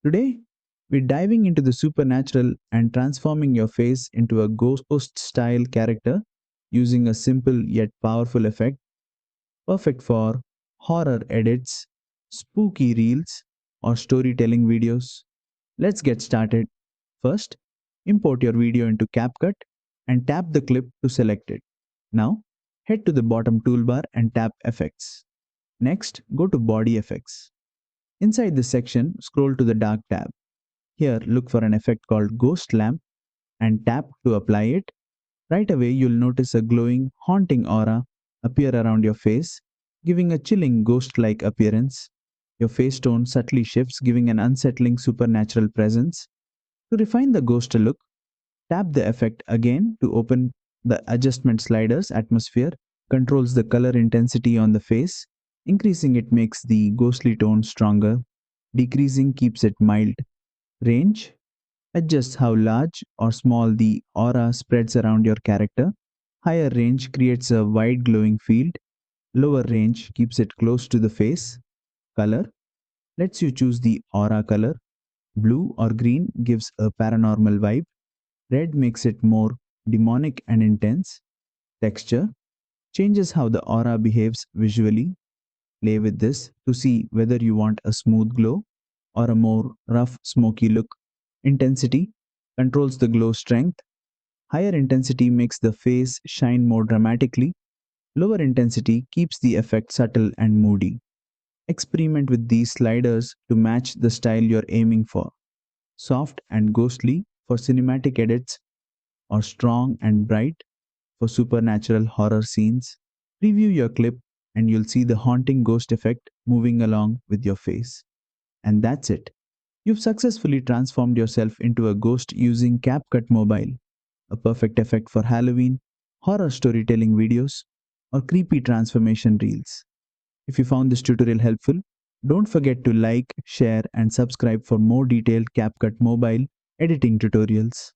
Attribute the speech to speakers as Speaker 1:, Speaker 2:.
Speaker 1: Today, we're diving into the supernatural and transforming your face into a ghost style character using a simple yet powerful effect, perfect for horror edits, spooky reels, or storytelling videos. Let's get started. First, import your video into CapCut and tap the clip to select it. Now, head to the bottom toolbar and tap Effects. Next, go to Body Effects. Inside this section, scroll to the Dark tab. Here, look for an effect called Ghost Lamp and tap to apply it. Right away, you'll notice a glowing, haunting aura appear around your face, giving a chilling ghost like appearance. Your face tone subtly shifts, giving an unsettling supernatural presence. To refine the ghost look, tap the effect again to open the adjustment sliders. Atmosphere controls the color intensity on the face. Increasing it makes the ghostly tone stronger. Decreasing keeps it mild. Range adjusts how large or small the aura spreads around your character. Higher range creates a wide glowing field. Lower range keeps it close to the face. Color lets you choose the aura color. Blue or green gives a paranormal vibe. Red makes it more demonic and intense. Texture changes how the aura behaves visually. Play with this to see whether you want a smooth glow or a more rough, smoky look. Intensity controls the glow strength. Higher intensity makes the face shine more dramatically. Lower intensity keeps the effect subtle and moody. Experiment with these sliders to match the style you're aiming for. Soft and ghostly for cinematic edits, or strong and bright for supernatural horror scenes. Preview your clip and you'll see the haunting ghost effect moving along with your face. And that's it. You've successfully transformed yourself into a ghost using CapCut Mobile, a perfect effect for Halloween, horror storytelling videos, or creepy transformation reels. If you found this tutorial helpful, don't forget to like, share, and subscribe for more detailed CapCut Mobile editing tutorials.